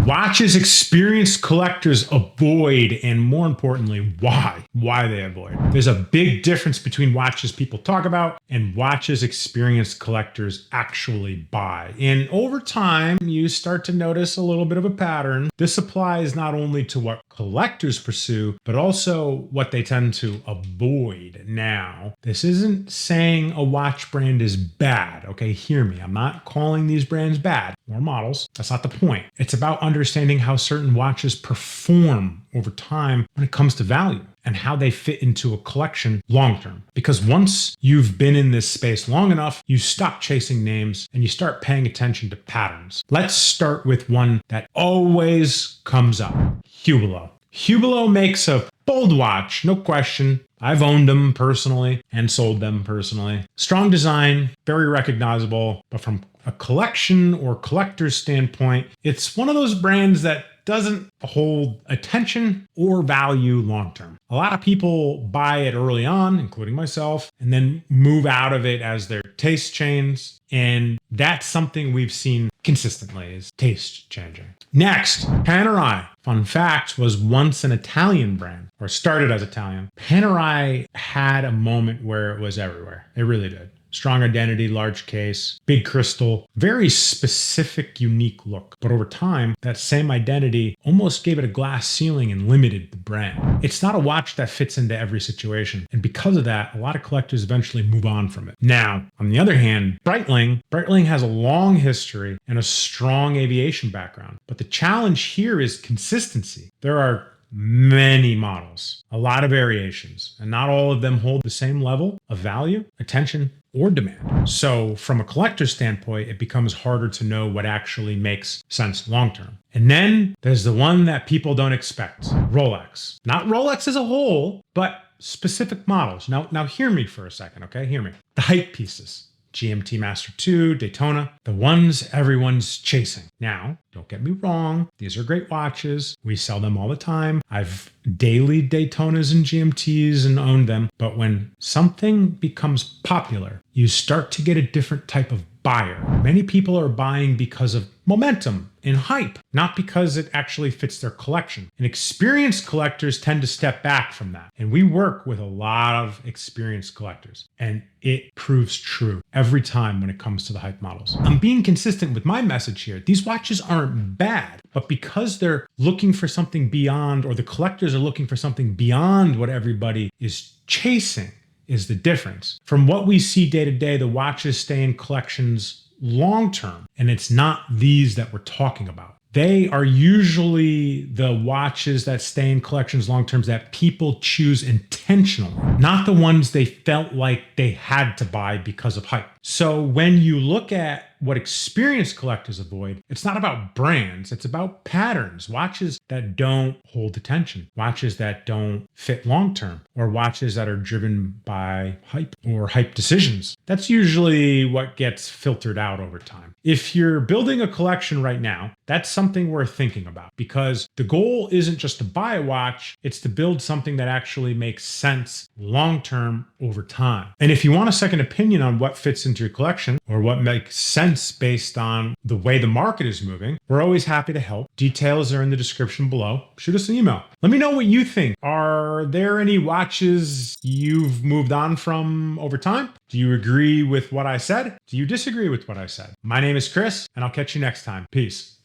Watches experienced collectors avoid, and more importantly, why they avoid. There's a big difference between watches people talk about and watches experienced collectors actually buy. And over time, you start to notice a little bit of a pattern. This applies not only to what collectors pursue, but also what they tend to avoid. Now, this isn't saying a watch brand is bad, okay? Hear me. I'm not calling these brands bad or models. That's not the point. It's about understanding how certain watches perform over time when it comes to value and how they fit into a collection long term. Because once you've been in this space long enough, you stop chasing names and you start paying attention to patterns. Let's start with one that always comes up. Hublot. Hublot makes a bold watch, no question. I've owned them personally and sold them personally. Strong design, very recognizable, but from a collection or collector's standpoint, it's one of those brands that doesn't hold attention or value long term. A lot of people buy it early on, including myself, and then move out of it as their taste changes. And that's something we've seen consistently is taste changing. Next, Panerai. Fun fact, was once an Italian brand, or started as Italian. Panerai had a moment where it was everywhere. It really did. Strong identity, large case, big crystal, very specific, unique look. But over time, that same identity almost gave it a glass ceiling and limited the brand. It's not a watch that fits into every situation. And because of that, a lot of collectors eventually move on from it. Now, on the other hand, Breitling has a long history and a strong aviation background. But the challenge here is consistency. There are many models, a lot of variations, and not all of them hold the same level of value, attention, or demand. So from a collector's standpoint, it becomes harder to know what actually makes sense long term. And then there's the one that people don't expect, Rolex. Not Rolex as a whole, but specific models. Now hear me for a second, okay? Hear me. The hype pieces. GMT Master 2, Daytona, the ones everyone's chasing. Now, don't get me wrong, these are great watches. We sell them all the time. I've daily Daytonas and GMTs and owned them. But when something becomes popular, you start to get a different type of buyer. Many people are buying because of momentum and hype, not because it actually fits their collection. And experienced collectors tend to step back from that. And we work with a lot of experienced collectors, and it proves true every time when it comes to the hype models. I'm being consistent with my message here. These watches aren't bad, but because they're looking for something beyond, or the collectors are looking for something beyond what everybody is chasing, is the difference. From what we see day to day, the watches stay in collections long term, and it's not these that we're talking about. They are usually the watches that stay in collections long term that people choose intentionally, not the ones they felt like they had to buy because of hype. So when you look at what experienced collectors avoid, it's not about brands, it's about patterns. Watches that don't hold attention, watches that don't fit long term, or watches that are driven by hype or hype decisions. That's usually what gets filtered out over time. If you're building a collection right now, that's something worth thinking about, because the goal isn't just to buy a watch, it's to build something that actually makes sense long term over time. And if you want a second opinion on what fits into your collection or what makes sense based on the way the market is moving, we're always happy to help. Details are in the description below. Shoot us an email. Let me know what you think. Are there any watches you've moved on from over time? Do you agree with what I said? Do you disagree with what I said? My name is Chris, and I'll catch you next time. Peace.